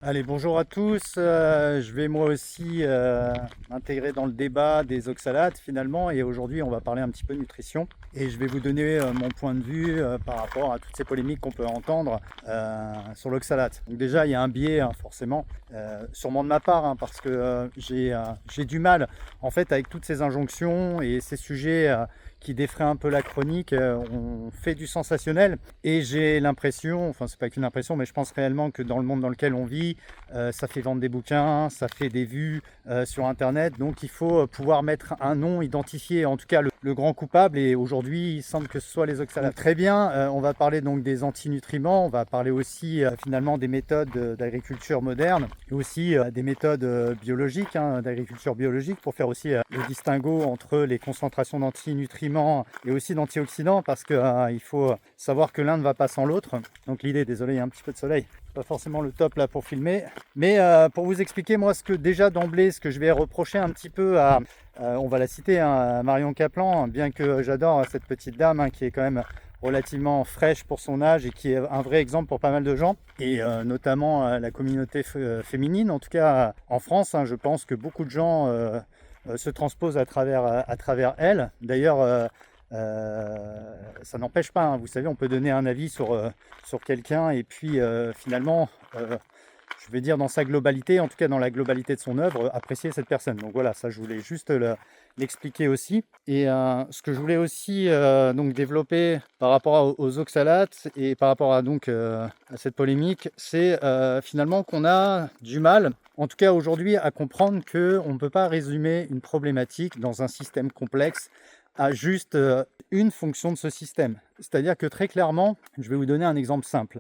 Allez, bonjour à tous. Je vais moi aussi m'intégrer dans le débat des oxalates finalement. Et aujourd'hui, on va parler un petit peu nutrition. Et je vais vous donner mon point de vue par rapport à toutes ces polémiques qu'on peut entendre sur l'oxalate. Donc déjà, il y a un biais forcément, sûrement de ma part, parce que j'ai du mal en fait avec toutes ces injonctions et ces sujets qui défraient un peu la chronique. On fait du sensationnel et j'ai l'impression, enfin c'est pas qu'une impression, mais je pense réellement que dans le monde dans lequel on vit, ça fait vendre des bouquins, ça fait des vues sur internet, donc il faut pouvoir mettre un nom, identifier en tout cas le grand coupable, et aujourd'hui il semble que ce soit les oxalates. Très bien, on va parler donc des antinutriments, on va parler aussi finalement des méthodes d'agriculture moderne et aussi des méthodes biologiques, d'agriculture biologique, pour faire aussi le distinguo entre les concentrations d'antinutriments et aussi d'antioxydants, parce qu'il faut savoir que l'un ne va pas sans l'autre. Donc l'idée, désolé, il y a un petit peu de soleil, pas forcément le top là pour filmer, mais pour vous expliquer moi ce que déjà d'emblée, ce que je vais reprocher un petit peu à, on va la citer, à Marion Caplan, bien que j'adore cette petite dame qui est quand même relativement fraîche pour son âge et qui est un vrai exemple pour pas mal de gens, et notamment la communauté féminine, en tout cas en France. Je pense que beaucoup de gens se transposent à travers elle. D'ailleurs, ça n'empêche pas, vous savez, on peut donner un avis sur quelqu'un et puis finalement, je vais dire dans sa globalité, en tout cas dans la globalité de son œuvre, apprécier cette personne. Donc voilà, ça je voulais juste l'expliquer aussi. Et ce que je voulais aussi donc développer par rapport aux oxalates et par rapport à cette polémique, c'est finalement qu'on a du mal, en tout cas aujourd'hui, à comprendre qu'on ne peut pas résumer une problématique dans un système complexe à juste une fonction de ce système. C'est-à-dire que très clairement, je vais vous donner un exemple simple.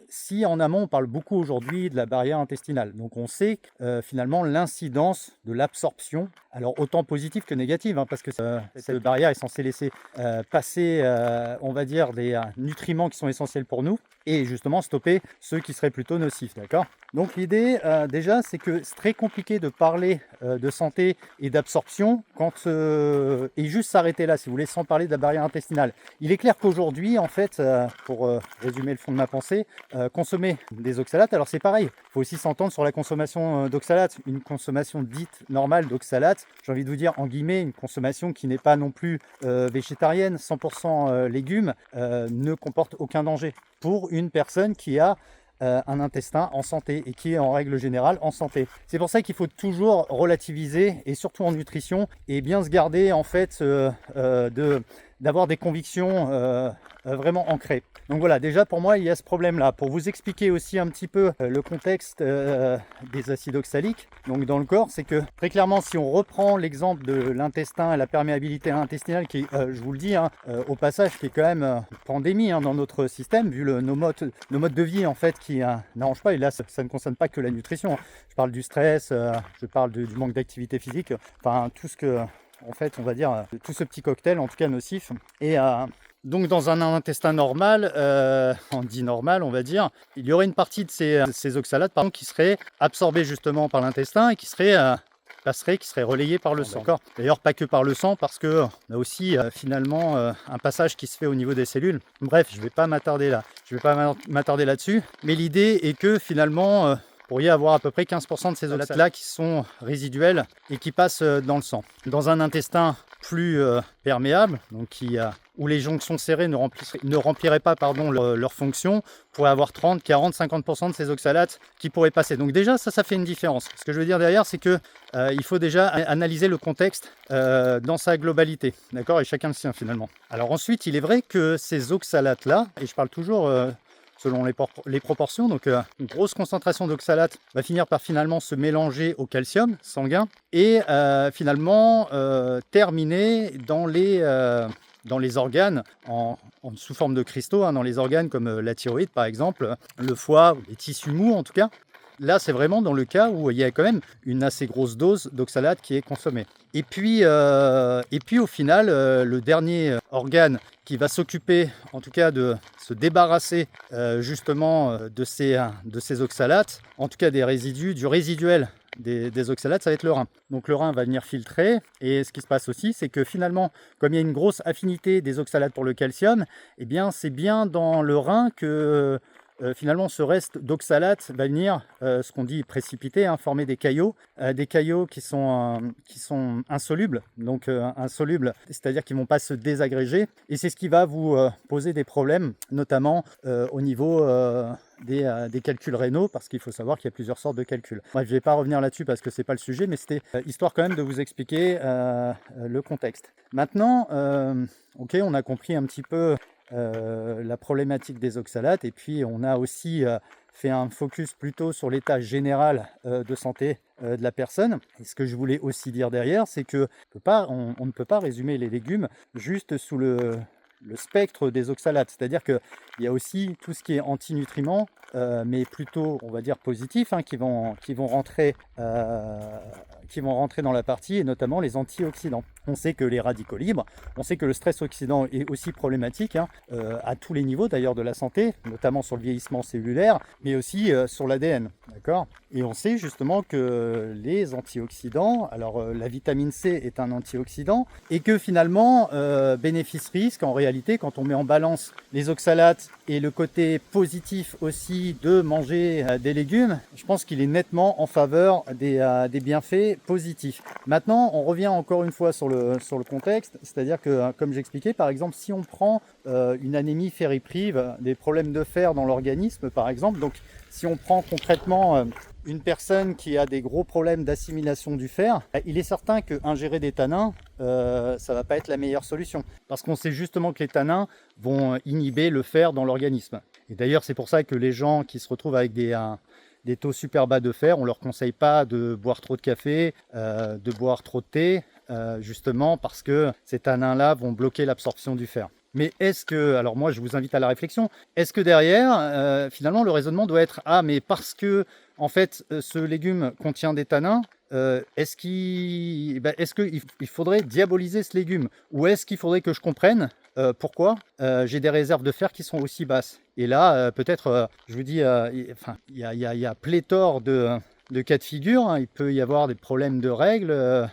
Si en amont, on parle beaucoup aujourd'hui de la barrière intestinale, donc on sait finalement l'incidence de l'absorption, alors autant positive que négative, parce que cette barrière est censée laisser passer, on va dire, des nutriments qui sont essentiels pour nous, et justement stopper ceux qui seraient plutôt nocifs, d'accord ? Donc l'idée, déjà, c'est que c'est très compliqué de parler de santé et d'absorption et juste s'arrêter là, si vous voulez, sans parler de la barrière intestinale. Il est clair qu'aujourd'hui, en fait, pour résumer le fond de ma pensée, consommer des oxalates, alors c'est pareil, il faut aussi s'entendre sur la consommation d'oxalates. Une consommation dite normale d'oxalates, j'ai envie de vous dire, en guillemets, une consommation qui n'est pas non plus végétarienne, 100% légumes, ne comporte aucun danger pour une personne qui a un intestin en santé et qui est en règle générale en santé. C'est pour ça qu'il faut toujours relativiser, et surtout en nutrition, et bien se garder en fait d'avoir des convictions vraiment ancrées. Donc voilà, déjà pour moi il y a ce problème là. Pour vous expliquer aussi un petit peu le contexte des acides oxaliques donc dans le corps, c'est que très clairement, si on reprend l'exemple de l'intestin et la perméabilité intestinale, qui je vous le dis au passage, qui est quand même pandémie dans notre système, vu nos modes de vie en fait qui n'arrangent pas. Et là ça ne concerne pas que la nutrition, je parle du stress, je parle du manque d'activité physique, enfin tout ce que, en fait, on va dire, tout ce petit cocktail, en tout cas nocif. Et donc dans un intestin normal, on dit normal, on va dire, il y aurait une partie de ces oxalates qui serait absorbée justement par l'intestin et qui serait relayée par le sang. D'accord. D'ailleurs, pas que par le sang, parce qu'on a aussi finalement un passage qui se fait au niveau des cellules. Bref, je ne vais pas m'attarder là. Je vais pas m'attarder là-dessus. Mais l'idée est que finalement, pourriez avoir à peu près 15% de ces oxalates-là qui sont résiduels et qui passent dans le sang. Dans un intestin plus perméable, donc où les jonctions serrées ne rempliraient pas leur fonction, on pourrait avoir 30, 40, 50% de ces oxalates qui pourraient passer. Donc déjà, ça fait une différence. Ce que je veux dire derrière, c'est que il faut déjà analyser le contexte dans sa globalité, d'accord, et chacun le sien finalement. Alors ensuite, il est vrai que ces oxalates-là, et je parle toujours selon les proportions, donc une grosse concentration d'oxalate va finir par finalement se mélanger au calcium sanguin et finalement terminer dans les organes sous forme de cristaux, dans les organes comme la thyroïde par exemple, le foie, les tissus mous en tout cas. Là, c'est vraiment dans le cas où il y a quand même une assez grosse dose d'oxalate qui est consommée. Et puis au final, le dernier organe qui va s'occuper, en tout cas, de se débarrasser justement de ces oxalates, en tout cas du résiduel des oxalates, ça va être le rein. Donc le rein va venir filtrer, et ce qui se passe aussi, c'est que finalement, comme il y a une grosse affinité des oxalates pour le calcium, eh bien c'est bien dans le rein que finalement ce reste d'oxalate va venir, ce qu'on dit précipiter, hein, former des caillots qui sont insolubles, donc insolubles, c'est-à-dire qu'ils ne vont pas se désagréger, et c'est ce qui va vous poser des problèmes, notamment au niveau des calculs rénaux, parce qu'il faut savoir qu'il y a plusieurs sortes de calculs. Bref, je ne vais pas revenir là-dessus parce que ce n'est pas le sujet, mais c'était histoire quand même de vous expliquer le contexte. Maintenant, ok, on a compris un petit peu la problématique des oxalates, et puis on a aussi fait un focus plutôt sur l'état général de santé de la personne. Et ce que je voulais aussi dire derrière, c'est que on ne peut pas résumer les légumes juste sous le spectre des oxalates, c'est-à-dire qu'il y a aussi tout ce qui est antinutriments, mais plutôt, on va dire, positifs, hein, qui vont rentrer dans la partie, et notamment les antioxydants. On sait que les radicaux libres, on sait que le stress oxydant est aussi problématique, hein, à tous les niveaux d'ailleurs de la santé, notamment sur le vieillissement cellulaire, mais aussi sur l'ADN, d'accord ? Et on sait justement que les antioxydants, alors la vitamine C est un antioxydant, et que finalement, bénéfice-risque, en réalité, quand on met en balance les oxalates et le côté positif aussi de manger des légumes, je pense qu'il est nettement en faveur des bienfaits positifs. Maintenant, on revient encore une fois sur le contexte, c'est-à-dire que, comme j'expliquais, par exemple, si on prend une anémie ferriprive, des problèmes de fer dans l'organisme, par exemple, donc si on prend concrètement une personne qui a des gros problèmes d'assimilation du fer, il est certain qu'ingérer des tanins, ça ne va pas être la meilleure solution. Parce qu'on sait justement que les tanins vont inhiber le fer dans l'organisme. Et d'ailleurs, c'est pour ça que les gens qui se retrouvent avec des taux super bas de fer, on ne leur conseille pas de boire trop de café, de boire trop de thé, justement parce que ces tanins-là vont bloquer l'absorption du fer. Mais est-ce que, alors moi je vous invite à la réflexion, est-ce que derrière, finalement le raisonnement doit être « Ah, mais parce que en fait ce légume contient des tanins, est-ce qu'il faudrait diaboliser ce légume? Ou est-ce qu'il faudrait que je comprenne pourquoi j'ai des réserves de fer qui sont aussi basses ?» Et là, peut-être, je vous dis, il y a pléthore de cas de figure, hein. Il peut y avoir des problèmes de règles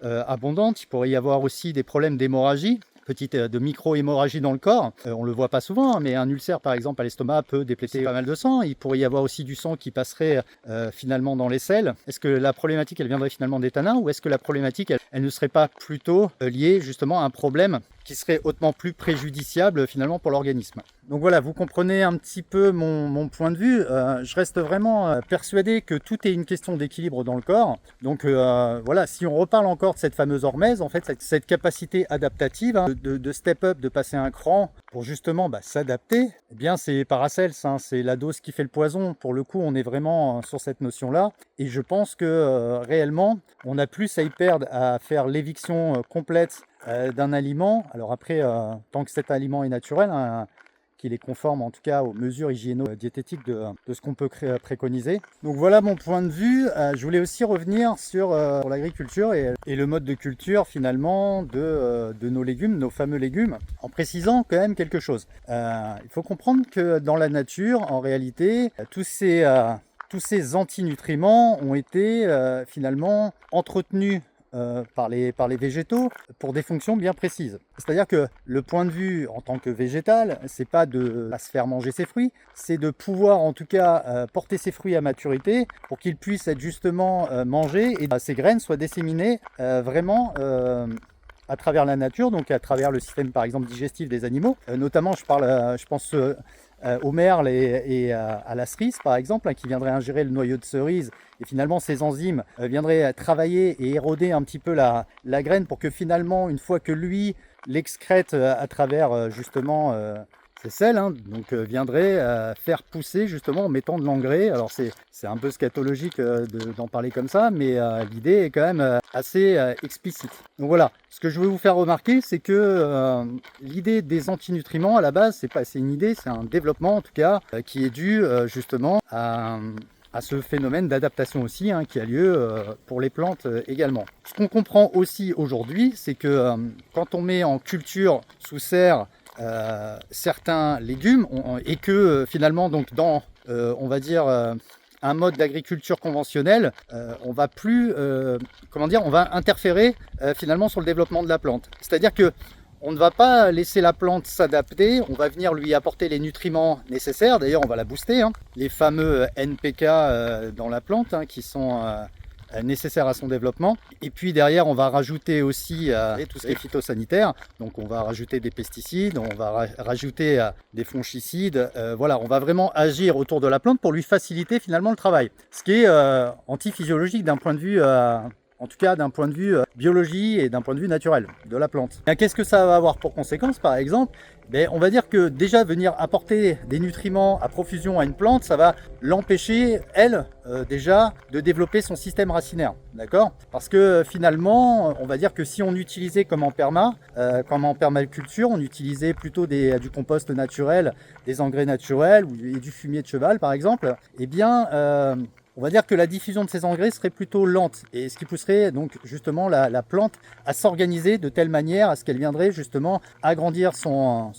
abondantes, il pourrait y avoir aussi des problèmes d'hémorragie, de micro-hémorragie dans le corps. On ne le voit pas souvent, hein, mais un ulcère par exemple à l'estomac peut dépléter pas mal de sang. Il pourrait y avoir aussi du sang qui passerait finalement dans les selles. Est-ce que la problématique elle viendrait finalement des tanins, ou est-ce que la problématique elle ne serait pas plutôt liée justement à un problème qui serait hautement plus préjudiciable finalement pour l'organisme? Donc voilà, vous comprenez un petit peu mon point de vue. Je reste vraiment persuadé que tout est une question d'équilibre dans le corps. Donc voilà, si on reparle encore de cette fameuse hormèse, en fait cette capacité adaptative, hein, de step up, de passer un cran pour justement s'adapter, eh bien c'est Paracels, hein, c'est la dose qui fait le poison. Pour le coup, on est vraiment sur cette notion-là. Et je pense que réellement, on a plus à y perdre à faire l'éviction complète d'un aliment. Alors après, tant que cet aliment est naturel, hein, qu'il est conforme en tout cas aux mesures hygiéno-diététiques de ce qu'on peut préconiser. Donc voilà mon point de vue. Je voulais aussi revenir sur l'agriculture et le mode de culture finalement de nos légumes, nos fameux légumes, en précisant quand même quelque chose. Il faut comprendre que dans la nature, en réalité, tous ces antinutriments ont été finalement entretenus par les végétaux pour des fonctions bien précises. C'est-à-dire que le point de vue en tant que végétal, c'est pas de se faire manger ses fruits, c'est de pouvoir en tout cas porter ses fruits à maturité pour qu'ils puissent être justement mangés et ces graines soient disséminées vraiment à travers la nature, donc à travers le système par exemple digestif des animaux. Notamment je pense au merle et à la cerise par exemple, hein, qui viendraient ingérer le noyau de cerise, et finalement ces enzymes viendraient travailler et éroder un petit peu la graine pour que finalement, une fois que lui l'excrète à travers justement ces selles, hein, donc viendrait faire pousser justement en mettant de l'engrais. Alors c'est un peu scatologique d'en parler comme ça, mais l'idée est quand même assez explicite. Donc voilà, ce que je veux vous faire remarquer, c'est que l'idée des antinutriments à la base, c'est une idée, c'est un développement en tout cas qui est dû justement à ce phénomène d'adaptation aussi, hein, qui a lieu pour les plantes également. Ce qu'on comprend aussi aujourd'hui, c'est que quand on met en culture sous serre certains légumes et que finalement donc dans on va dire un mode d'agriculture conventionnel, on va plus on va interférer finalement sur le développement de la plante. C'est-à-dire que on ne va pas laisser la plante s'adapter, on va venir lui apporter les nutriments nécessaires. D'ailleurs, on va la booster, hein. Les fameux NPK dans la plante qui sont nécessaires à son développement. Et puis derrière, on va rajouter aussi tout ce qui est phytosanitaire. Donc on va rajouter des pesticides, on va rajouter des fongicides. Voilà, on va vraiment agir autour de la plante pour lui faciliter finalement le travail. Ce qui est antiphysiologique d'un point de vue en tout cas d'un point de vue biologie et d'un point de vue naturel de la plante. Qu'est-ce que ça va avoir pour conséquence par exemple? On va dire que déjà venir apporter des nutriments à profusion à une plante, ça va l'empêcher, elle, déjà, de développer son système racinaire. D'accord? Parce que finalement, on va dire que si on utilisait comme en permaculture, on utilisait plutôt du compost naturel, des engrais naturels et du fumier de cheval par exemple, eh bien on va dire que la diffusion de ces engrais serait plutôt lente, et ce qui pousserait donc justement la plante à s'organiser de telle manière à ce qu'elle viendrait justement agrandir son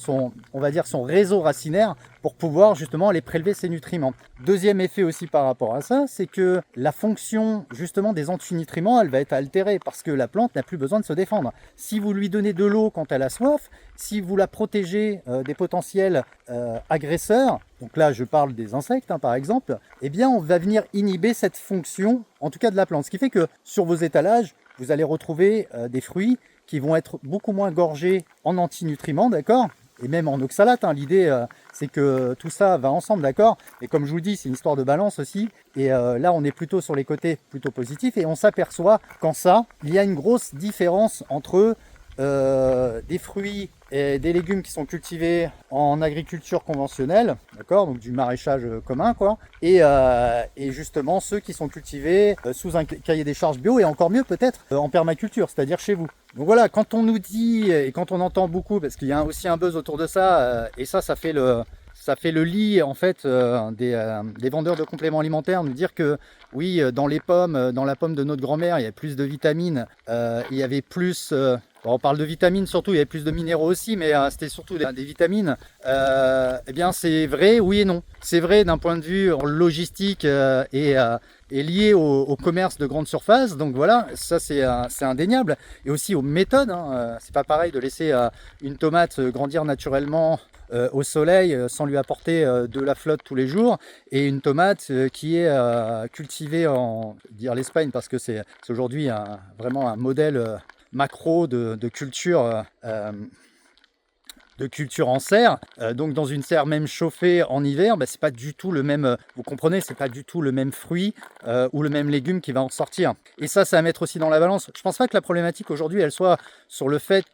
réseau racinaire pour pouvoir justement aller prélever ces nutriments. Deuxième effet aussi par rapport à ça, c'est que la fonction justement des antinutriments, elle va être altérée parce que la plante n'a plus besoin de se défendre. Si vous lui donnez de l'eau quand elle a soif, si vous la protégez des potentiels agresseurs, donc là je parle des insectes par exemple, eh bien on va venir inhiber cette fonction, en tout cas de la plante. Ce qui fait que sur vos étalages, vous allez retrouver des fruits qui vont être beaucoup moins gorgés en antinutriments, d'accord ? Et même en oxalate, l'idée c'est que tout ça va ensemble, d'accord? Et comme je vous le dis, c'est une histoire de balance aussi. Et là, on est plutôt sur les côtés plutôt positifs. Et on s'aperçoit qu'en ça, il y a une grosse différence entre des fruits et des légumes qui sont cultivés en agriculture conventionnelle, d'accord, donc du maraîchage commun, quoi, et justement ceux qui sont cultivés sous un cahier des charges bio, et encore mieux peut-être en permaculture, c'est-à-dire chez vous. Donc voilà, quand on nous dit, et quand on entend beaucoup, parce qu'il y a aussi un buzz autour de ça, et ça fait le lit en fait des vendeurs de compléments alimentaires, nous dire que oui, dans les pommes, dans la pomme de notre grand-mère, il y a plus de vitamines, il y avait plus... on parle de vitamines surtout, il y avait plus de minéraux aussi, mais c'était surtout des vitamines. Eh bien c'est vrai, oui et non. C'est vrai d'un point de vue logistique et lié au commerce de grande surface, donc voilà, ça c'est indéniable. Et aussi aux méthodes, c'est pas pareil de laisser une tomate grandir naturellement au soleil sans lui apporter de la flotte tous les jours, et une tomate qui est cultivée en l'Espagne, parce que c'est aujourd'hui vraiment un modèle macro de culture en serre, donc dans une serre même chauffée en hiver, c'est pas du tout le même, vous comprenez, c'est pas du tout le même fruit ou le même légume qui va en sortir. Et ça à mettre aussi dans la balance. Je pense pas que la problématique aujourd'hui elle soit sur le fait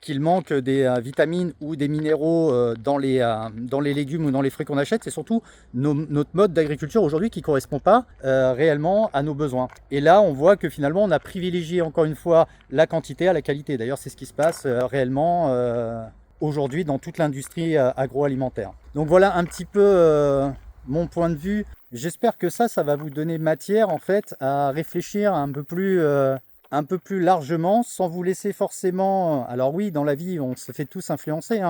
qu'il manque des vitamines ou des minéraux dans les légumes ou dans les fruits qu'on achète. C'est surtout notre mode d'agriculture aujourd'hui qui ne correspond pas réellement à nos besoins. Et là, on voit que finalement, on a privilégié encore une fois la quantité à la qualité. D'ailleurs, c'est ce qui se passe réellement aujourd'hui dans toute l'industrie agroalimentaire. Donc voilà un petit peu mon point de vue. J'espère que ça va vous donner matière en fait à réfléchir un peu plus largement, sans vous laisser forcément... Alors oui, dans la vie, on se fait tous influencer.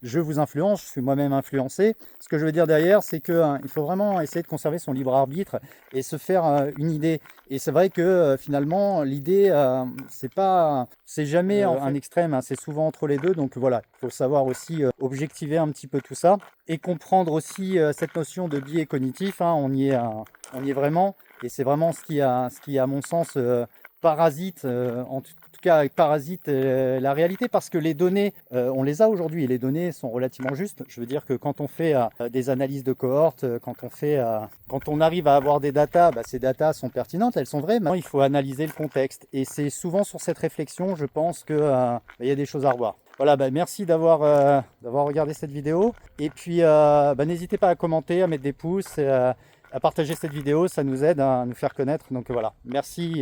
Je vous influence, je suis moi-même influencé. Ce que je veux dire derrière, c'est qu'il faut vraiment essayer de conserver son libre arbitre et se faire une idée. Et c'est vrai que finalement, l'idée, c'est jamais un extrême, c'est souvent entre les deux. Donc voilà, il faut savoir aussi objectiver un petit peu tout ça et comprendre aussi cette notion de biais cognitif. On y est vraiment. Et c'est vraiment ce qui, à mon sens... parasite, en tout cas parasite la réalité, parce que les données, on les a aujourd'hui et les données sont relativement justes. Je veux dire que quand on fait des analyses de cohortes, quand on arrive à avoir des datas, ces datas sont pertinentes, elles sont vraies. Maintenant, il faut analyser le contexte, et c'est souvent sur cette réflexion, je pense que il y a des choses à revoir. Voilà, merci d'avoir regardé cette vidéo, et puis n'hésitez pas à commenter, à mettre des pouces, à partager cette vidéo, ça nous aide à nous faire connaître. Donc voilà, merci.